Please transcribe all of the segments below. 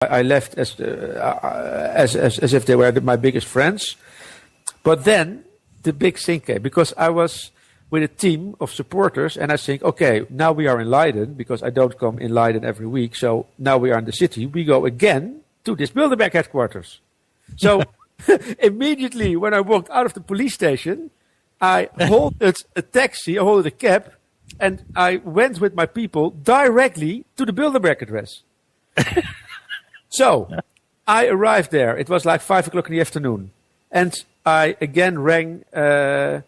I left as if they were my biggest friends. But then the big thing came, because I was with a team of supporters, and I think, okay, now we are in Leiden, because I don't come in Leiden every week, so now we are in the city. We go again to this Bilderberg headquarters. So immediately when I walked out of the police station, I halted a taxi, I halted a cab, and I went with my people directly to the Bilderberg address. So I arrived there. It was like 5 o'clock in the afternoon. And I again rang at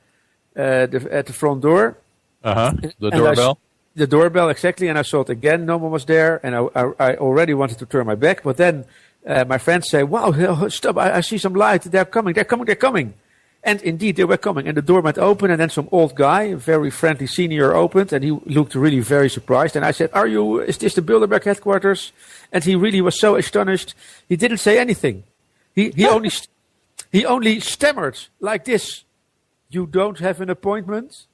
the front door. The doorbell? The doorbell, exactly. And I saw it again. No one was there. And I already wanted to turn my back. But then my friends say, wow, stop. I see some light. They're coming. They're coming. They're coming. And indeed, they were coming. And the door went open. And then some old guy, a very friendly senior, opened. And he looked really very surprised. And I said, is this the Bilderberg headquarters? And he really was so astonished. He didn't say anything. He only stammered like this. You don't have an appointment?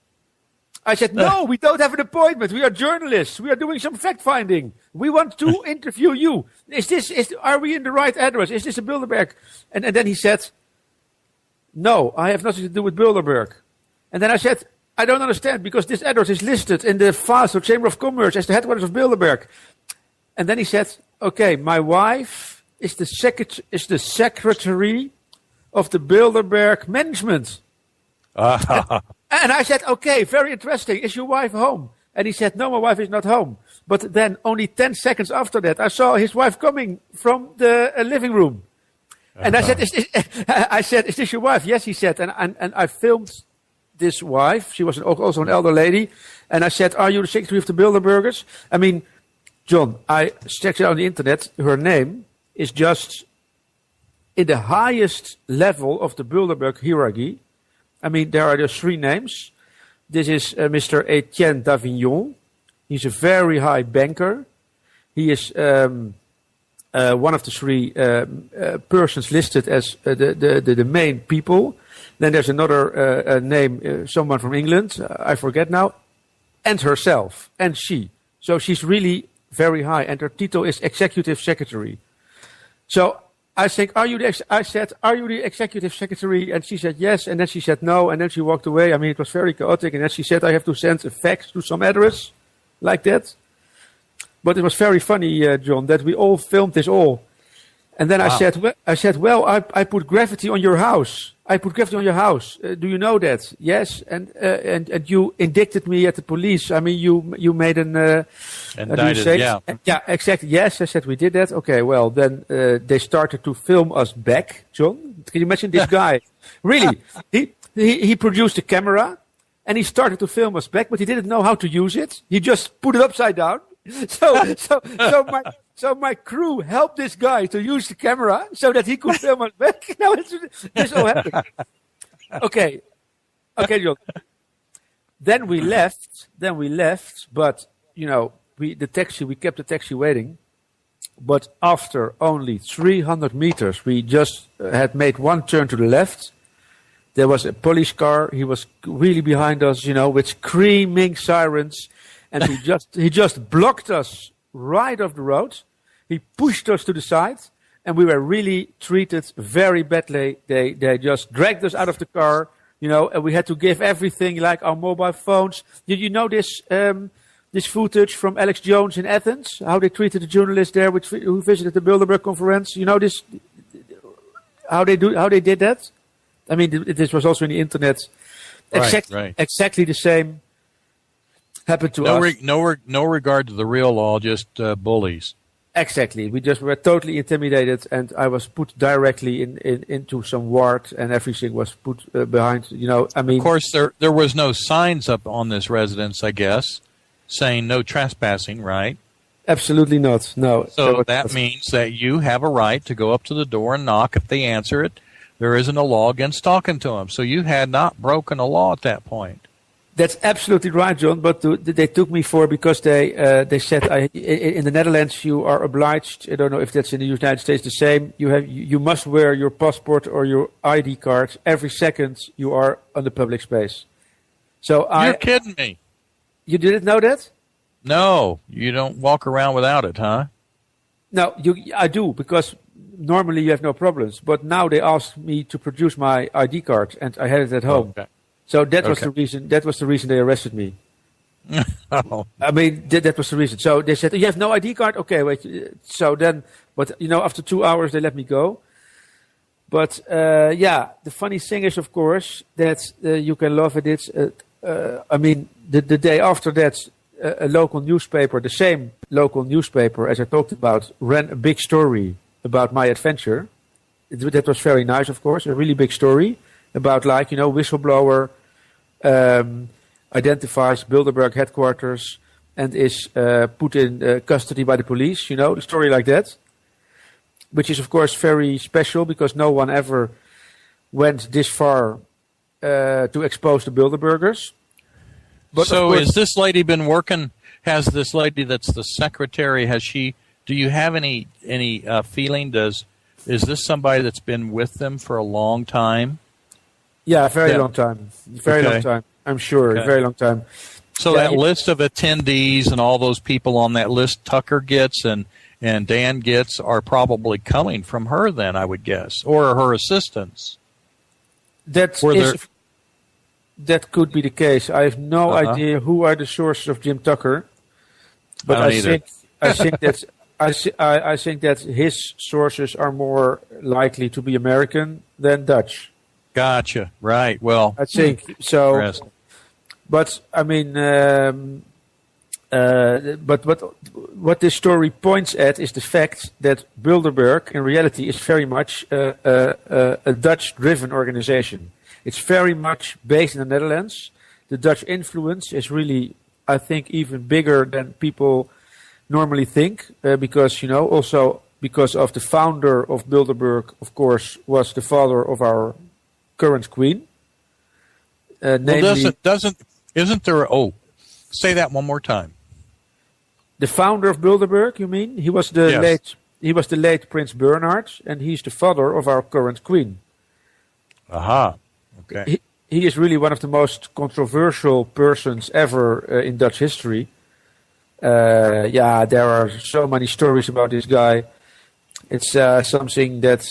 I said, no, we don't have an appointment. We are journalists. We are doing some fact-finding. We want to interview you. Are we in the right address? Is this a Bilderberg? And then he said, no, I have nothing to do with Bilderberg. And then I said, I don't understand, because this address is listed in the files of Chamber of Commerce as the headquarters of Bilderberg. And then he said, okay, my wife is the secretary of the Bilderberg management. And I said, okay, very interesting. Is your wife home? And he said, no, my wife is not home. But then only 10 seconds after that, I saw his wife coming from the living room. And I said, is this your wife? Yes, he said. And I filmed this wife. She was also an elder lady. And I said, are you the secretary of the Bilderbergers? I mean, John, I checked it out on the internet. Her name is just in the highest level of the Bilderberg hierarchy. I mean, there are just 3 names. This is Mr. Etienne d'Avignon. He's a very high banker. He is one of the 3 persons listed as the main people. Then there's another name, someone from England. I forget now. And herself. And she. So she's really very high. And her title is executive secretary. So I think, are you the executive secretary? And she said yes, and then she said no, and then she walked away. I mean, it was very chaotic, and then she said, I have to send a fax to some address, like that. But it was very funny, John, that we all filmed this all. And then wow. I said, well, I put gravity on your house. I put gravity on your house. Do you know that? Yes. And you indicted me at the police. I mean, you made indicted, yeah. Yeah, exactly. Yes, I said we did that. Okay, well, then they started to film us back, John. Can you imagine this guy? Really, he produced a camera and he started to film us back, but he didn't know how to use it. He just put it upside down. So my crew helped this guy to use the camera so that he could film us back. Now this all happened. Okay, John. Then we left, but we kept the taxi waiting. But after only 300 meters, we just had made one turn to the left. There was a police car. He was really behind us, with screaming sirens. And he just blocked us right off the road. He pushed us to the side, and we were really treated very badly. They just dragged us out of the car, and we had to give everything, like our mobile phones. Did you know this footage from Alex Jones in Athens? How they treated the journalist there who visited the Bilderberg conference? You know this? How they did that? I mean, this was also in the internet. Right. Exactly the same happened to us. No regard to the real law, just bullies. Exactly. We just were totally intimidated, and I was put directly into some ward, and everything was put behind. I mean, of course, there was no signs up on this residence, I guess, saying no trespassing, right? Absolutely not. No. So that means that you have a right to go up to the door and knock. If they answer it, there isn't a law against talking to them. So you had not broken a law at that point. That's absolutely right, John. But they took me because they said in the Netherlands you are obliged. I don't know if that's in the United States the same. You must wear your passport or your ID card every second you are on the public space. So you're kidding me. You didn't know that? No, you don't walk around without it, huh? No, I do, because normally you have no problems. But now they asked me to produce my ID card, and I had it at home. Okay. So that was the reason. That was the reason they arrested me. Oh. I mean, that was the reason. So they said, "You have no ID card? Okay, wait." So then, but after 2 hours they let me go. But the funny thing is, of course, that you can laugh at it. I mean, the day after that, a local newspaper, the same local newspaper as I talked about, ran a big story about my adventure. That was very nice, of course, a really big story about, like, whistleblower identifies Bilderberg headquarters and is put in custody by the police, the story like that. Which is, of course, very special because no one ever went this far to expose the Bilderbergers. But so has this lady been working, has this lady that's the secretary, do you have any feeling, is this somebody that's been with them for a long time? Yeah, very long time. Very long time, I'm sure, very long time. So that list of attendees and all those people on that list Tucker gets and Dan gets are probably coming from her then, I would guess, or her assistants. That could be the case. I have no idea who are the sources of Jim Tucker, but I think that his sources are more likely to be American than Dutch. Gotcha. Right. Well, I think so. But I mean, but what this story points at is the fact that Bilderberg, in reality, is very much a Dutch-driven organization. It's very much based in the Netherlands. The Dutch influence is really, I think, even bigger than people normally think, because, also because of the founder of Bilderberg, of course, was the father of our current queen. Isn't there? Oh, say that one more time. The founder of Bilderberg, you mean? He was the late Prince Bernhard, and he's the father of our current queen. Aha. Okay. He is really one of the most controversial persons ever in Dutch history. There are so many stories about this guy. It's something that,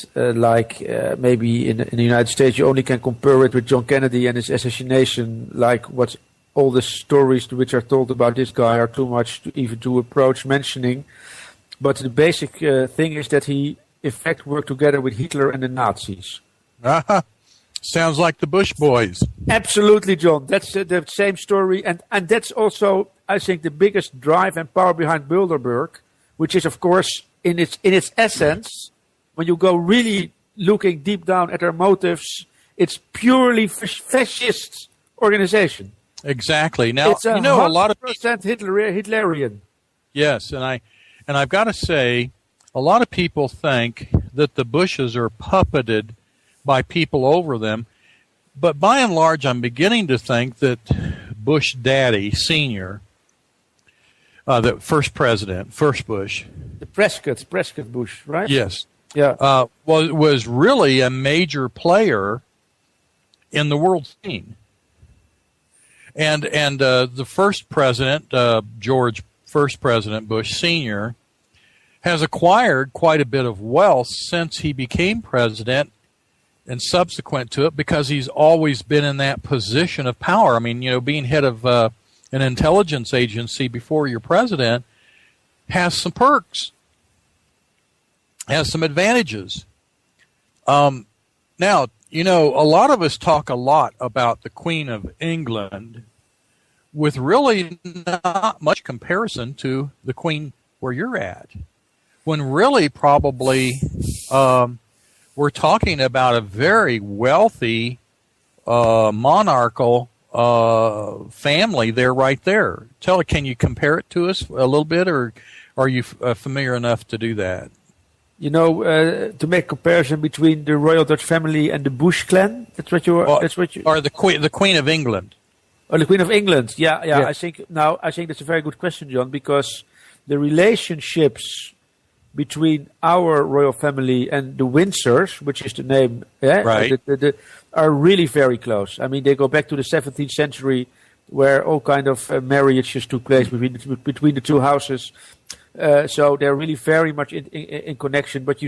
maybe in the United States, you only can compare it with John Kennedy and his assassination. Like, what all the stories which are told about this guy are too much to approach mentioning. But the basic thing is that he, in fact, worked together with Hitler and the Nazis. Sounds like the Bush boys. Absolutely, John. That's the same story. And that's also, I think, the biggest drive and power behind Bilderberg, which is, of course, in its essence, when you go really looking deep down at their motives, it's purely fascist organization. Exactly. Now, it's a lot of percent Hitlerian. Yes, and I've got to say, a lot of people think that the Bushes are puppeted by people over them, but by and large, I'm beginning to think that Bush Daddy Senior, the first president, first Bush, the Prescott Bush, right? Yes. Yeah. Was really a major player in the world scene. And the first president, first President Bush Sr., has acquired quite a bit of wealth since he became president and subsequent to it, because he's always been in that position of power. I mean, being head of an intelligence agency before you're president has some perks, has some advantages. Now, a lot of us talk a lot about the Queen of England with really not much comparison to the Queen where you're at, when really probably we're talking about a very wealthy monarchical family there, right there. Can you compare it to us a little bit, or are you familiar enough to do that? To make comparison between the royal Dutch family and the Bush clan. That's what you. Or the Queen of England. Oh, the Queen of England. Yeah. I think that's a very good question, John, because the relationships between our royal family and the Windsors, which is the name, right, are really very close. I mean, they go back to the 17th century, where all kind of marriages took place between the two houses. So they're really very much in connection. But you